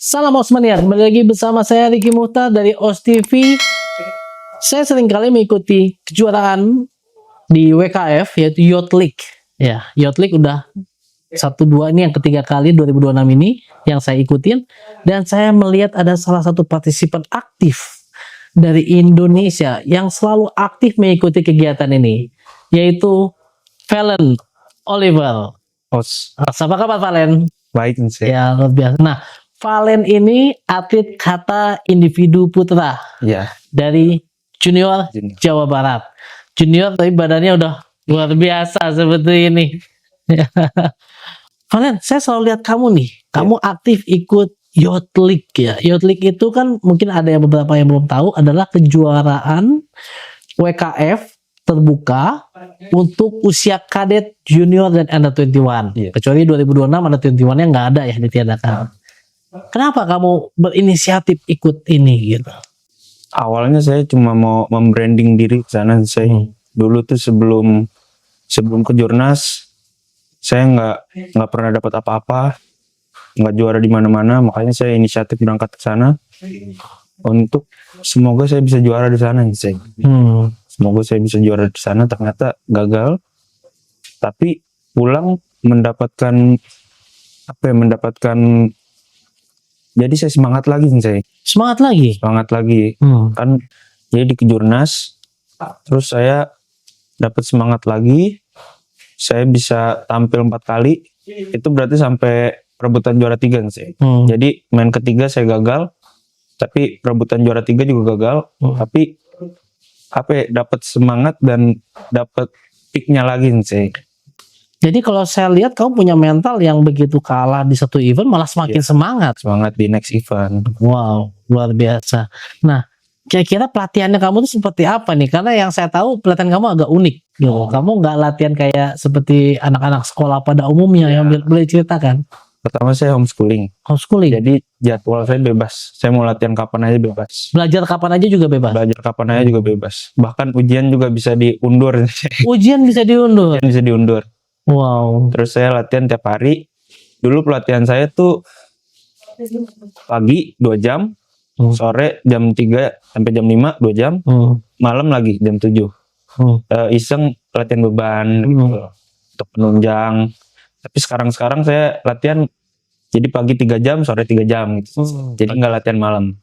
Salam Osmania, kembali lagi bersama saya Ricky Muhtar dari OS TV. Saya sering kali mengikuti kejuaraan di WKF yaitu Youth League. Ya, Youth League udah 1-2 ini yang ketiga kali 2026 ini yang saya ikutin, dan saya melihat ada salah satu partisipan aktif dari Indonesia yang selalu aktif mengikuti kegiatan ini, yaitu Valen Oliver. Apa kabar Valen? Baik sih. Ya, luar biasa. Nah, Valen ini atlet kata individu putra Ya. dari Junior Jawa Barat. Junior tapi badannya udah luar biasa seperti ini. Valen, saya selalu lihat kamu nih. Kamu aktif ikut Youth League ya. Youth League itu kan mungkin ada yang beberapa yang belum tahu adalah kejuaraan WKF terbuka untuk usia kadet, junior dan under 21. Iya. Kecuali 2026 under 21 nya nggak ada ya, ditiadakan. Kenapa kamu berinisiatif ikut ini gitu? Awalnya saya cuma mau membranding diri ke sana. Saya dulu tuh sebelum ke Jurnas, saya nggak pernah dapat apa-apa, nggak juara di mana-mana. Makanya saya inisiatif berangkat ke sana untuk semoga saya bisa juara di sana. Semoga saya bisa juara di sana. Ternyata gagal. Tapi pulang mendapatkan jadi saya semangat lagi saya. Semangat lagi? Semangat lagi. Kan jadi di Kejurnas, terus saya dapat semangat lagi. Saya bisa tampil 4 kali. Itu berarti sampai perebutan juara 3 saya. Jadi main ketiga saya gagal, tapi perebutan juara 3 juga gagal. Tapi dapat semangat dan dapat peaknya lagi saya. Jadi kalau saya lihat kamu punya mental yang begitu kalah di satu event malah semakin semangat. Semangat di next event. Wow, luar biasa. Nah, kira-kira pelatihannya kamu tuh seperti apa nih? Karena yang saya tahu pelatihan kamu agak unik gitu. Kamu nggak latihan kayak seperti anak-anak sekolah pada umumnya yang boleh ceritakan? Pertama saya homeschooling. Homeschooling. Jadi jadwal saya bebas. Saya mau latihan kapan aja bebas. Belajar kapan aja juga bebas. Belajar kapan aja juga bebas. Bahkan ujian juga bisa diundur. Ujian bisa diundur. Bisa diundur. Wow. Terus saya latihan tiap hari. Dulu pelatihan saya tuh pagi 2 jam, sore jam 3 sampai jam 5 2 jam, malam lagi jam 7. Iseng latihan beban gitu, untuk penunjang. Tapi sekarang saya latihan jadi pagi 3 jam, sore 3 jam gitu. Jadi nggak latihan malam.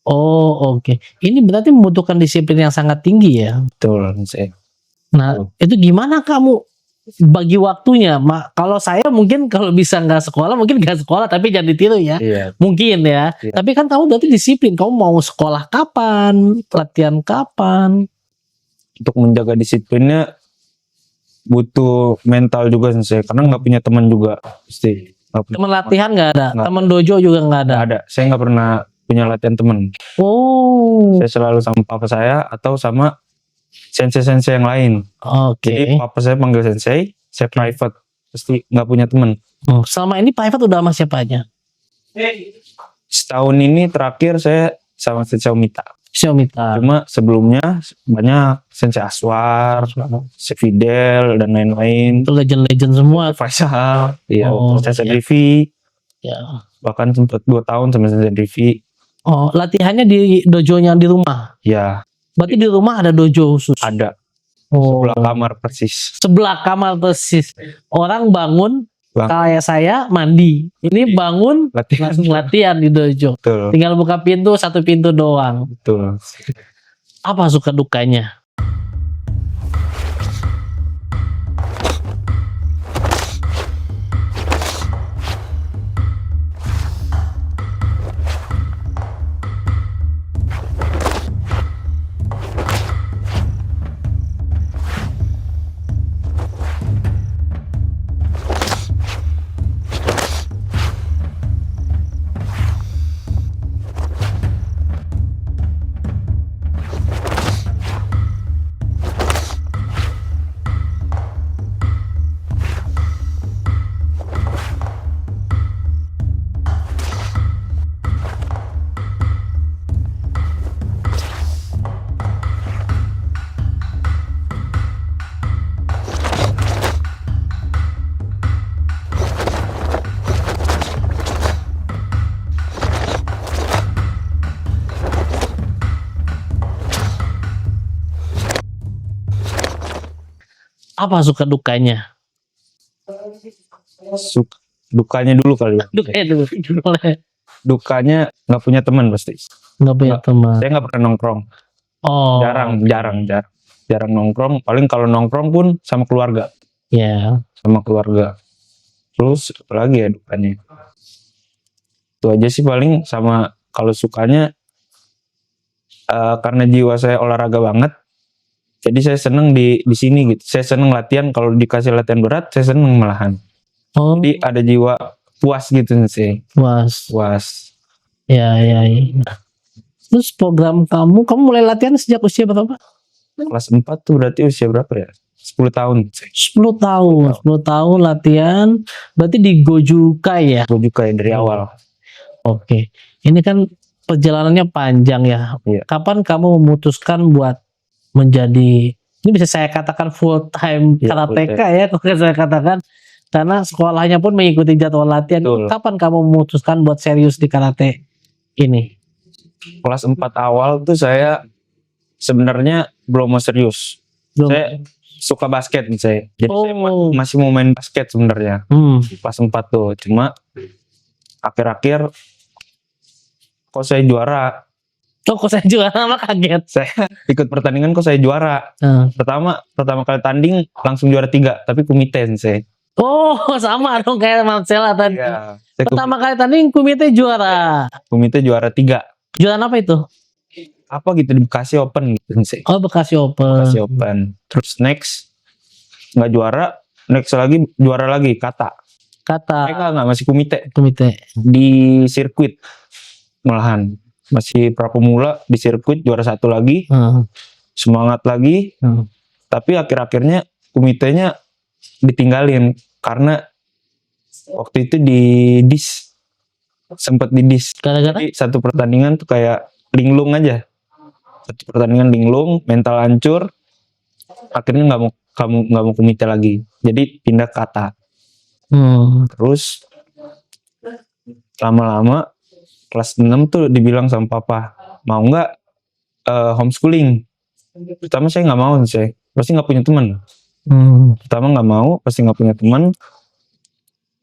Oh, oke. Ini berarti membutuhkan disiplin yang sangat tinggi ya. Betul, saya. Nah, itu gimana kamu bagi waktunya? Kalau saya mungkin kalau bisa nggak sekolah, mungkin nggak sekolah, tapi jangan ditiru ya. Iya. Mungkin ya. Iya. Tapi kan kamu berarti disiplin. Kamu mau sekolah kapan, latihan kapan? Untuk menjaga disiplinnya butuh mental juga saya, karena nggak punya teman juga. Pasti. Teman latihan nggak ada, Nggak. teman dojo juga nggak ada. Nggak ada. Saya nggak pernah punya latihan teman. Oh, Saya selalu sama papa saya atau sama sensei-sensei yang lain. oke. Jadi papa saya panggil sensei, saya private, pasti nggak punya teman. Selama ini private udah sama siapa aja? Setahun ini terakhir saya sama sensei Omita. Xiaomi. Cuma sebelumnya banyak sensei Aswar, sensei Fidel dan lain-lain. Itu legend-legend semua. Faisal, iya, Oh, sensei iya. Rivi, Ya. bahkan sempat 2 tahun sama sensei Rivi. Oh, latihannya di dojonya di rumah. Ya, Berarti di rumah ada dojo khusus. ada Oh. sebelah kamar persis. Sebelah kamar persis. Orang bangun kayak saya mandi. Ini bangun Latihan. langsung latihan di dojo. Betul, Tinggal buka pintu, satu pintu doang. betul. Apa suka dukanya? Apa suka dukanya? Dukanya dulu kali ya. Dukanya dulu. Boleh. Dukanya nggak punya teman pasti. Nggak punya teman. Saya nggak pernah nongkrong. Oh. Jarang nongkrong. Paling kalau nongkrong pun sama keluarga. Ya. Sama keluarga. Terus apalagi ya dukanya. Itu aja sih paling. Sama kalau sukanya karena jiwa saya olahraga banget. Jadi saya seneng di sini gitu. Saya seneng latihan. Kalau dikasih latihan berat, saya seneng malahan. Oh. Jadi ada jiwa puas gitu sih. Puas. Ya. Terus program kamu mulai latihan sejak usia berapa? Kelas 4 tuh berarti usia berapa ya? 10 tahun. 10 tahun latihan. Berarti di Gojukai ya? Gojukai dari awal. Oke. Ini kan perjalanannya panjang ya. Iya. Kapan kamu memutuskan buat menjadi, ini bisa saya katakan full time karateka ya, kalau saya katakan, karena sekolahnya pun mengikuti jadwal latihan. Betul. Kapan kamu memutuskan buat serius di karate ini? Kelas 4 awal tuh saya sebenarnya belum mau serius. Saya suka basket nih saya. Jadi saya masih mau main basket sebenarnya. Kelas 4 tuh. Cuma akhir-akhir kok saya juara. Kok saya juara, malah kaget. Saya ikut pertandingan kok saya juara. Pertama kali tanding langsung juara 3, tapi kumite saya. Oh, sama dong kayak Marcella tadi. Iya. Pertama kali tanding kumite juara. Kumite juara 3. Juara apa itu? Apa gitu di Bekasi Open gitu sih. Oh, Bekasi Open. Terus next nggak juara, next lagi juara lagi kata. Enggak masih kumite. Di sirkuit malahan. Masih prapemula di sirkuit juara 1 lagi. Semangat lagi. Tapi akhir-akhirnya komitenya ditinggalin karena waktu itu sempat di dis. Jadi satu pertandingan tuh kayak linglung aja. Satu pertandingan linglung, mental hancur. Akhirnya nggak mau komite lagi. Jadi pindah ke kata. Terus lama-lama kelas 6 tuh dibilang sama papa, mau nggak homeschooling. Pertama saya nggak mau, saya pasti nggak punya teman. Pertama nggak mau, pasti nggak punya teman.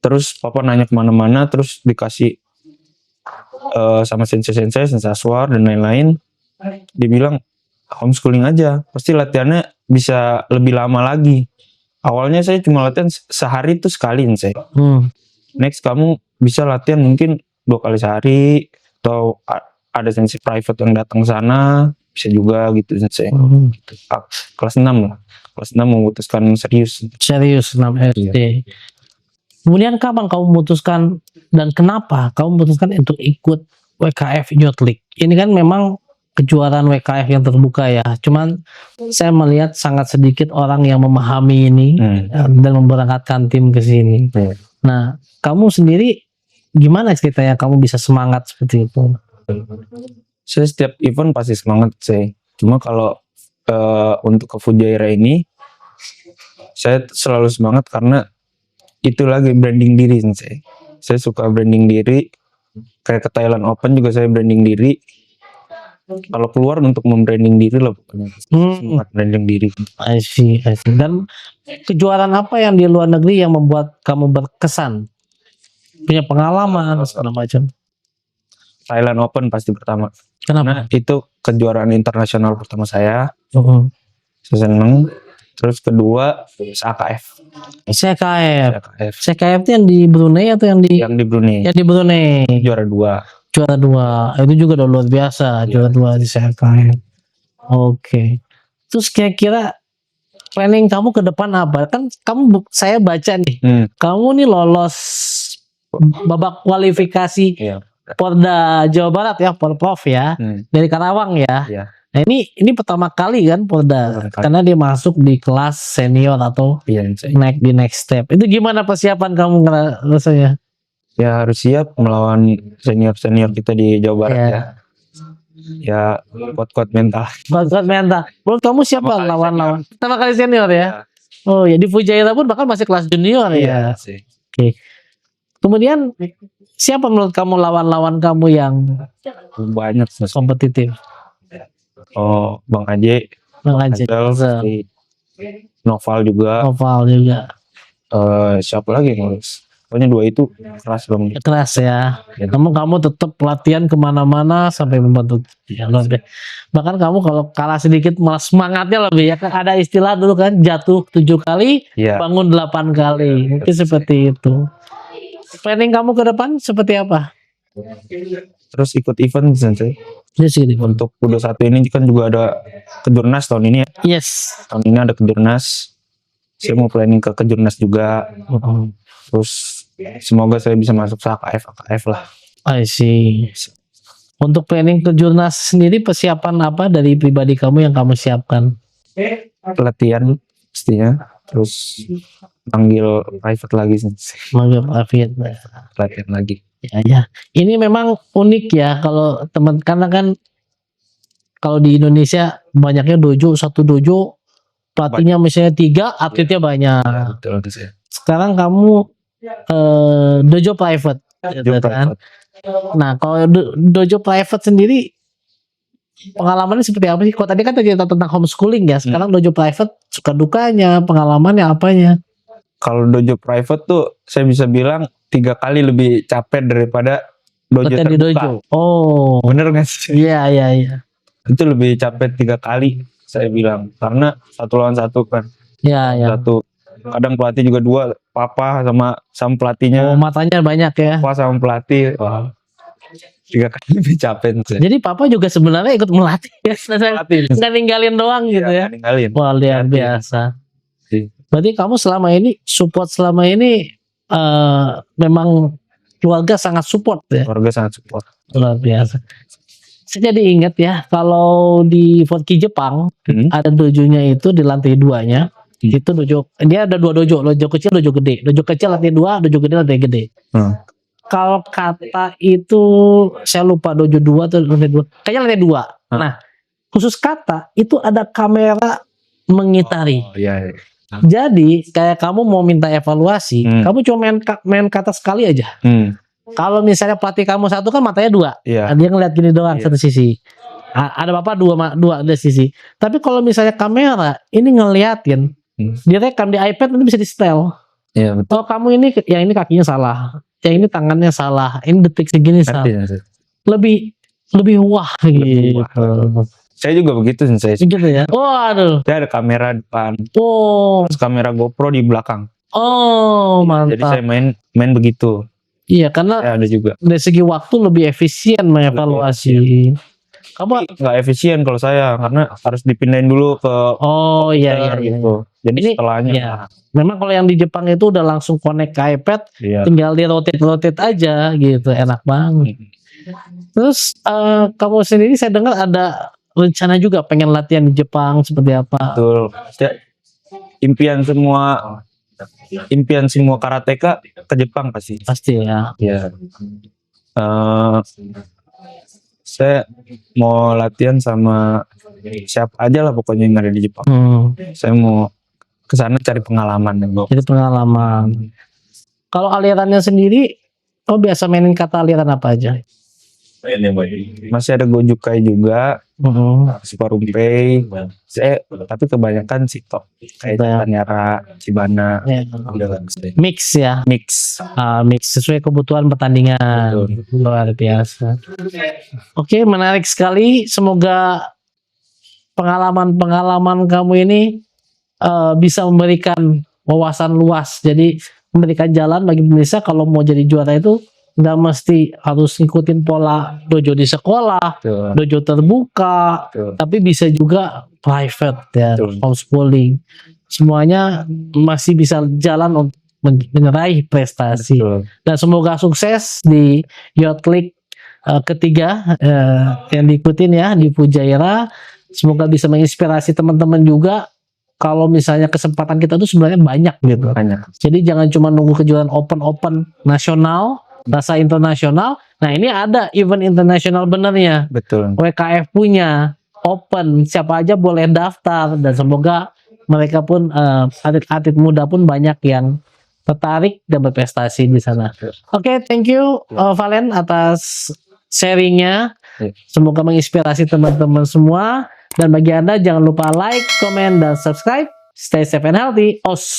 Terus papa nanya kemana-mana, terus dikasih sama sensei Aswar dan lain-lain, dibilang homeschooling aja, pasti latihannya bisa lebih lama lagi. Awalnya saya cuma latihan sehari tuh sekali saya. Next kamu bisa latihan mungkin 2 kali sehari, atau ada sensei private yang datang sana, bisa juga gitu sensei. Kelas 6 lah. Kelas 6 memutuskan serius 6 SD. Kemudian kapan kamu memutuskan dan kenapa kamu memutuskan untuk ikut WKF Youth League? Ini kan memang kejuaraan WKF yang terbuka ya. Cuman saya melihat sangat sedikit orang yang memahami ini dan memberangkatkan tim ke sini. Nah, kamu sendiri gimana ceritanya kamu bisa semangat seperti itu? Saya setiap event pasti semangat saya. Cuma kalau untuk ke Fujairah ini saya selalu semangat karena itu lagi branding diri saya. Saya suka branding diri. Kayak ke Thailand Open juga saya branding diri. Kalau keluar untuk membranding diri lah pokoknya. Semangat branding diri. I see. Dan kejuaraan apa yang di luar negeri yang membuat kamu berkesan? Punya pengalaman segala macam. Thailand Open pasti pertama. Kenapa? Nah, itu kejuaraan internasional pertama saya. Saya seneng. Terus kedua AKF. CKF itu yang di Brunei atau yang di Brunei? Yang di Brunei. Juara 2. Itu juga udah luar biasa. Juara 2 di CKF. Oke. Terus kira-kira planning kamu ke depan apa? Kan saya baca nih. Kamu nih lolos babak kualifikasi Porda Jawa Barat ya, Porprov ya, dari Karawang ya. Nah ini pertama kali kan Porda, karena dia masuk di kelas senior atau naik di next step. Itu gimana persiapan kamu rasanya? Ya harus siap melawan senior kita di Jawa Barat ya. Ya kuat mental. Menurut kamu siapa lawan-lawan? Pertama kali senior ya? Oh ya, di Fujairah pun bahkan masih kelas junior ya. Oke. Kemudian siapa menurut kamu lawan-lawan kamu yang banyak kompetitif? Oh, Bang Aje. Noval juga. Oval juga. Siapa lagi yang ngurus? Pokoknya 2 itu keras banget. Keras ya. Kamu tetap latihan kemana-mana sampai membantu. Ya, luar biasa. Bahkan kamu kalau kalah sedikit malah semangatnya lebih ya kan, ada istilah dulu kan, jatuh 7 kali, Iya. bangun 8 kali. Mungkin seperti itu. Planning kamu ke depan seperti apa? Terus ikut event Sensei. Yes, gitu. Untuk U21 ini kan juga ada kejurnas tahun ini ya. Yes. Tahun ini ada kejurnas. Saya mau planning ke kejurnas juga. Terus semoga saya bisa masuk ke AKF lah. I see. Untuk planning ke jurnas sendiri, persiapan apa dari pribadi kamu yang kamu siapkan? Latihan pastinya. Terus panggil private lagi Sensei. Manggil private. Latihan lagi. Ya. Ini memang unik ya kalau teman, karena kan kalau di Indonesia banyaknya dojo, satu dojo pelatihnya misalnya 3, atletnya banyak. Betul Sensei. Sekarang kamu dojo private, gitu kan? Nah, kalau dojo private sendiri pengalamannya seperti apa sih? Kalau tadi kan cerita tentang homeschooling ya, sekarang dojo private suka dukanya, pengalamannya apanya? Kalau dojo private tuh saya bisa bilang 3 kali lebih capek daripada dojo Latihan di terbuka. dojo. Oh, Bener gak sih? iya. Itu lebih capek 3 kali saya bilang, karena 1 lawan 1 kan. Iya. Satu, kadang pelatih juga 2, papa sama pelatihnya, Oh, matanya banyak ya. papa sama pelatih. Wah, 3 kali lebih capek sih. Jadi papa juga sebenarnya ikut melatih ya. Pelatih Nggak ninggalin doang gitu ya. ninggalin. Wah, luar biasa. Iya. Berarti kamu selama ini memang keluarga sangat support ya. Keluarga sangat support. Luar biasa. Saya jadi ingat ya, kalau di Forky Jepang ada dojonya itu di lantai 2-nya. Itu dojo, dia ada 2 dojo kecil, dojo gede. Dojo kecil lantai 2, dojo gede lantai gede. Kalau kata itu saya lupa dojo 2 atau lantai 2. Kayaknya lantai 2. Nah, khusus kata itu ada kamera mengitari. Oh iya. Jadi kayak kamu mau minta evaluasi, kamu cuma main kata sekali aja. Kalau misalnya pelatih kamu 1 kan matanya 2, Iya. dia ngeliat gini doang satu sisi. Ada bapak 2 dari sisi. Tapi kalau misalnya kamera ini ngeliatin, direkam di iPad nanti bisa di setel. Iya betul. Oh kamu ini, yang ini kakinya salah, yang ini tangannya salah, ini detik segini salah. Lebih wah gitu. Saya juga begitu sih saya. Gitu ya. Waduh. Saya ada kamera depan. Oh. Terus kamera GoPro di belakang. Oh, mantap. Jadi saya main begitu. Iya, karena Saya ada juga. dari segi waktu lebih efisien mengevaluasi. Kamu nggak efisien kalau saya, karena harus dipindahin dulu ke iya. gitu. Jadi Ini, setelahnya. ya. Memang kalau yang di Jepang itu udah langsung connect ke iPad, tinggal di rotate aja gitu, enak banget. Terus kamu sendiri saya dengar ada rencana juga pengen latihan di Jepang seperti apa? Betul. Impian semua karateka ke Jepang pasti. Pasti ya. Ya. Saya mau latihan sama siapa aja lah pokoknya yang ada di Jepang. Saya mau ke sana cari pengalaman. Jadi pengalaman. Kalau alirannya sendiri, kau biasa mainin kata aliran apa aja? Masih ada Gojukai juga, Suparumpei. Tapi kebanyakan Sito, kayak Tanyara, Cibana. Mix ya. Mix Sesuai kebutuhan pertandingan. Luar biasa. Oke, menarik sekali. Semoga pengalaman kamu ini bisa memberikan wawasan luas. Jadi memberikan jalan bagi pemirsa kalau mau jadi juara itu nggak mesti harus ngikutin pola dojo di sekolah, dojo terbuka, tapi bisa juga private ya, homeschooling. Semuanya masih bisa jalan untuk menyeraih prestasi. Dan semoga sukses di Youth League ketiga yang diikutin ya di Pujaira. Semoga bisa menginspirasi teman-teman juga. Kalau misalnya kesempatan kita tuh sebenarnya banyak gitu. Jadi jangan cuma nunggu kejuaraan open nasional, rasa internasional. Nah ini ada event internasional benernya. Betul. WKF punya open, siapa aja boleh daftar, dan semoga mereka pun atlet-atlet muda pun banyak yang tertarik dan berprestasi di sana. Oke, thank you Valen atas sharingnya. Semoga menginspirasi teman-teman semua. Dan bagi Anda jangan lupa like, komen, dan subscribe Stay safe and healthy. Os.